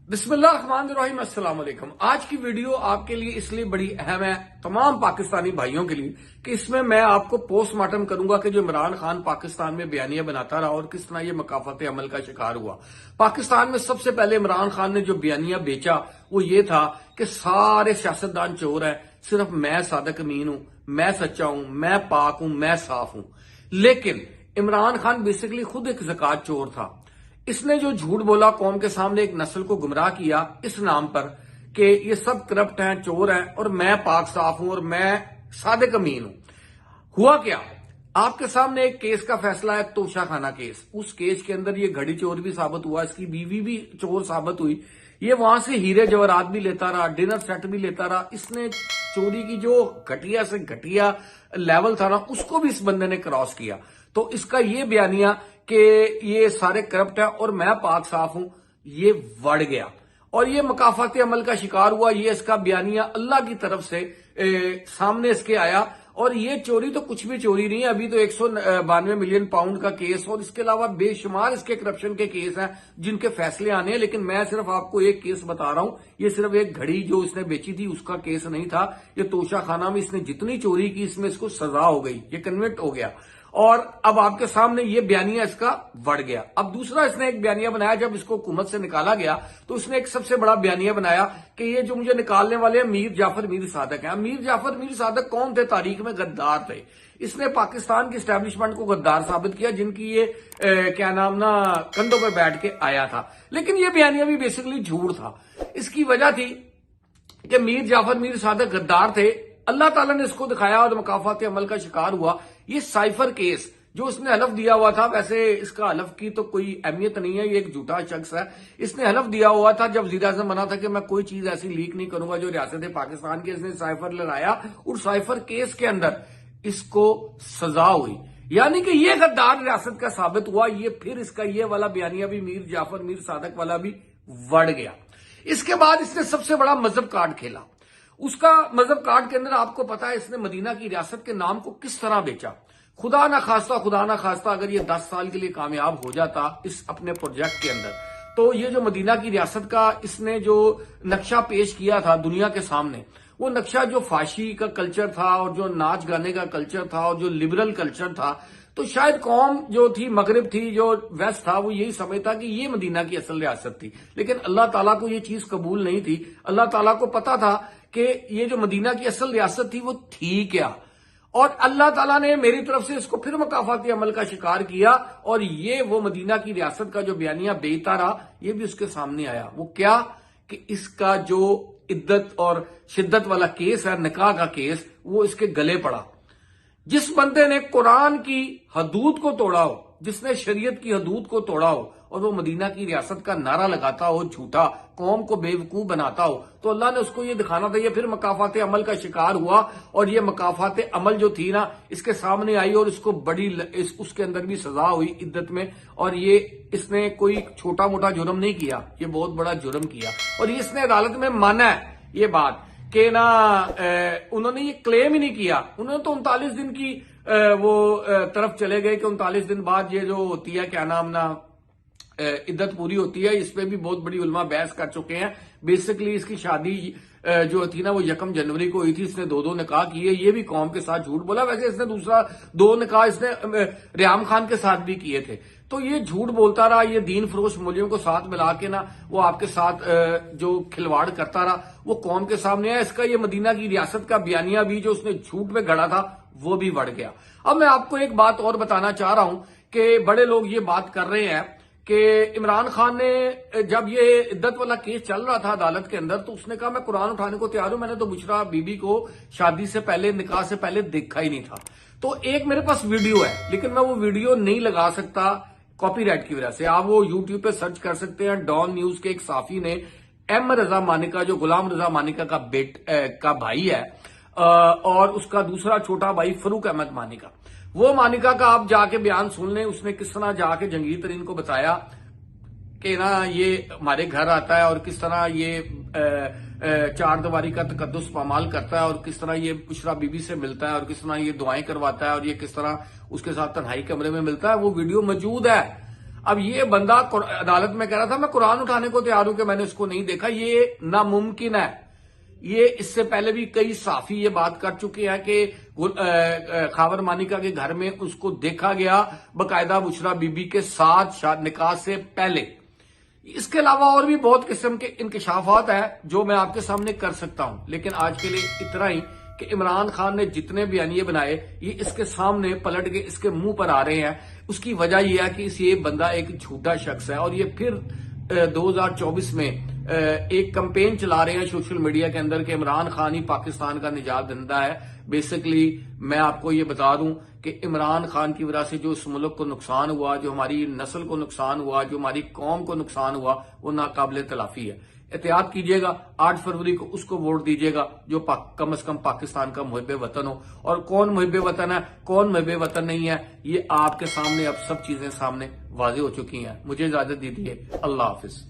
बिस्मिल्लाहिर्रहमानिर्रहीम। अस्सलाम वालेकुम। आज की वीडियो आपके लिए इसलिए बड़ी अहम है, तमाम पाकिस्तानी भाइयों के लिए, कि इसमें मैं आपको पोस्टमार्टम करूंगा कि जो इमरान खान पाकिस्तान में बयानिया बनाता रहा और किस तरह ये मकाफत अमल का शिकार हुआ। पाकिस्तान में सबसे पहले इमरान खान ने जो बयानिया बेचा वो ये था कि सारे सियासतदान चोर हैं, सिर्फ मैं सादिक अमीन हूं, मैं सच्चा हूं, मैं पाक हूं, मैं साफ हूं। लेकिन इमरान खान बेसिकली खुद एक ज़कात चोर था। इसने जो झूठ बोला, कौम के सामने एक नस्ल को गुमराह किया इस नाम पर कि ये सब करप्ट हैं, चोर हैं और मैं पाक साफ हूं और मैं सादिक अमीन हूं। हुआ क्या? आपके सामने एक केस का फैसला है, तोशा खाना केस। उस केस के अंदर ये घड़ी चोर भी साबित हुआ, इसकी बीवी भी चोर साबित हुई। ये वहां से हीरे जवाहरात भी लेता रहा, डिनर सेट भी लेता रहा। इसने चोरी की जो घटिया से घटिया लेवल था ना, उसको भी इस बंदे ने क्रॉस किया। तो इसका ये बयानिया कि ये सारे करप्ट है और मैं पाक साफ हूं, ये बढ़ गया और ये मकाफात अमल का शिकार हुआ। ये इसका बयानिया अल्लाह की तरफ से सामने इसके आया। और ये चोरी तो कुछ भी चोरी नहीं है, अभी तो 192 मिलियन पाउंड का केस और इसके अलावा बेशुमार इसके करप्शन के केस हैं जिनके फैसले आने हैं। लेकिन मैं सिर्फ आपको एक केस बता रहा हूं, ये सिर्फ एक घड़ी जो इसने बेची थी उसका केस नहीं था। ये तोशा खाना में इसने जितनी चोरी की, इसमें इसको सजा हो गई, ये कन्विक्ट हो गया और अब आपके सामने ये बयानिया इसका बढ़ गया। अब दूसरा इसने एक बयानिया बनाया, जब इसको हुकूमत से निकाला गया तो इसने एक सबसे बड़ा बयानिया बनाया कि ये जो मुझे निकालने वाले हैं मीर जाफर मीर सादक हैं। मीर जाफर मीर सादक कौन थे? तारीख में गद्दार थे। इसने पाकिस्तान की स्टैब्लिशमेंट को गद्दार साबित किया, जिनकी ये क्या नाम ना कंधों पर बैठ के आया था। लेकिन ये बयानिया भी बेसिकली झूठ था। इसकी वजह थी कि मीर जाफर मीर सादक गद्दार थे, अल्लाह ताला ने इसको दिखाया और मकाफात अमल का शिकार हुआ। ये साइफर केस जो उसने हलफ दिया हुआ था, वैसे इसका हलफ की तो कोई अहमियत नहीं है, ये एक झूठा शख्स है। इसने हलफ दिया हुआ था जब वज़ीर आज़म बना था कि मैं कोई चीज ऐसी लीक नहीं करूंगा जो रियासत पाकिस्तान की। इसने साइफर लड़ाया और साइफर केस के अंदर इसको सजा हुई, यानी कि ये गद्दार रियासत का साबित हुआ। ये फिर इसका ये वाला बयानिया भी मीर जाफर मीर सादक वाला भी बढ़ गया। इसके बाद इसने सबसे बड़ा मजहब कार्ड खेला। उसका मजहब कार्ड के अंदर आपको पता है इसने मदीना की रियासत के नाम को किस तरह बेचा। खुदा ना खास्ता अगर ये 10 साल के लिए कामयाब हो जाता इस अपने प्रोजेक्ट के अंदर, तो ये जो मदीना की रियासत का इसने जो नक्शा पेश किया था दुनिया के सामने, वो नक्शा जो फाशी का कल्चर था और जो नाच गाने का कल्चर था और जो लिबरल कल्चर था, तो शायद कौम जो थी, मगरिब थी, जो वेस्ट था, वो यही समझता कि ये मदीना की असल रियासत थी। लेकिन अल्लाह ताला को ये चीज कबूल नहीं थी। अल्लाह ताला को पता था कि ये जो मदीना की असल रियासत थी वो थी क्या। और अल्लाह ताला ने मेरी तरफ से इसको फिर मकाफाती अमल का शिकार किया और ये वो मदीना की रियासत का जो बयानिया बेचता रहा, ये भी उसके सामने आया। वो क्या कि इसका जो इद्दत और शिद्दत वाला केस है, निकाह का केस, वो इसके गले पड़ा। जिस बंदे ने कुरान की हदूद को तोड़ा हो, जिसने शरीयत की हदूद को तोड़ा हो और वो मदीना की रियासत का नारा लगाता हो, झूठा, कौम को बेवकूफ बनाता हो, तो अल्लाह ने उसको ये दिखाना था। ये फिर मकाफात अमल का शिकार हुआ और ये मकाफात अमल जो थी ना इसके सामने आई और इसको बड़ी उसके अंदर भी सजा हुई इद्दत में। और ये इसने कोई छोटा मोटा जुर्म नहीं किया, ये बहुत बड़ा जुर्म किया और ये इसने अदालत में माना है ये बात कि ना उन्होंने ये क्लेम ही नहीं किया। उन्होंने तो 39 दिन की वो तरफ चले गए कि 39 दिन बाद ये जो होती है क्या नाम ना इद्दत पूरी होती है। इस पे भी बहुत बड़ी उलमा बहस कर चुके हैं। बेसिकली इसकी शादी जो थी ना वो 1 जनवरी को हुई थी। इसने 2 निकाह किए, ये भी कौम के साथ झूठ बोला। वैसे इसने दूसरा 2 निकाह इसने रियाम खान के साथ भी किए थे। तो ये झूठ बोलता रहा, ये दीन फरोश मौलवियों को साथ मिला के ना वो आपके साथ जो खिलवाड़ करता रहा, वो कौम के सामने है। इसका ये मदीना की रियासत का बयानिया भी जो उसने झूठ में गढ़ा था वो भी बढ़ गया। अब मैं आपको एक बात और बताना चाह रहा हूं कि बड़े लोग ये बात कर रहे हैं कि इमरान खान ने जब ये इद्दत वाला केस चल रहा था अदालत के अंदर, तो उसने कहा मैं कुरान उठाने को तैयार हूं, मैंने तो बुशरा बीबी को शादी से पहले, निकाह से पहले देखा ही नहीं था। तो एक मेरे पास वीडियो है, लेकिन मैं वो वीडियो नहीं लगा सकता कॉपीराइट की वजह से। आप वो यूट्यूब पे सर्च कर सकते हैं। डॉन न्यूज के एक साफी ने एम रजा मानिका, जो गुलाम रजा मानिका का भाई है, और उसका दूसरा छोटा भाई फरूक अहमद मानिका, वो मानिका का आप जाके बयान सुन लें। उसने किस तरह जाके जंगीर तरीन को बताया कि ना ये हमारे घर आता है और किस तरह ये चार दीवारी का तकद्दुस पामाल करता है और किस तरह ये बुशरा बीबी से मिलता है और किस तरह ये दुआएं करवाता है और ये किस तरह उसके साथ तन्हाई कमरे में मिलता है। वो वीडियो मौजूद है। اب یہ بندہ عدالت میں کہہ رہا تھا میں قرآن اٹھانے کو تیار ہوں کہ میں نے اس کو نہیں دیکھا، یہ ناممکن ہے۔ یہ اس سے پہلے بھی کئی صحافی یہ بات کر چکے ہیں کہ خاور مانیکا کے گھر میں اس کو دیکھا گیا باقاعدہ بشرا بی بی کے ساتھ نکاح سے پہلے۔ اس کے علاوہ اور بھی بہت قسم کے انکشافات ہیں جو میں آپ کے سامنے کر سکتا ہوں، لیکن آج کے لیے اتنا ہی کہ عمران خان نے جتنے بیانیے بنائے یہ اس کے سامنے پلٹ کے اس کے منہ پر آ رہے ہیں۔ اس کی وجہ یہ ہے کہ یہ بندہ ایک جھوٹا شخص ہے، اور یہ پھر 2024 میں ایک کمپین چلا رہے ہیں سوشل میڈیا کے اندر کہ عمران خان ہی پاکستان کا نجات دہندہ ہے۔ بیسیکلی میں آپ کو یہ بتا دوں کہ عمران خان کی وجہ سے جو اس ملک کو نقصان ہوا، جو ہماری نسل کو نقصان ہوا، جو ہماری قوم کو نقصان ہوا، وہ ناقابل تلافی ہے۔ احتیاط کیجئے گا، 8 فروری کو اس کو ووٹ دیجئے گا جو کم از کم پاکستان کا محب وطن ہو۔ اور کون محب وطن ہے، کون محب وطن نہیں ہے، یہ آپ کے سامنے اب سب چیزیں سامنے واضح ہو چکی ہیں۔ مجھے اجازت دیجیے، اللہ حافظ۔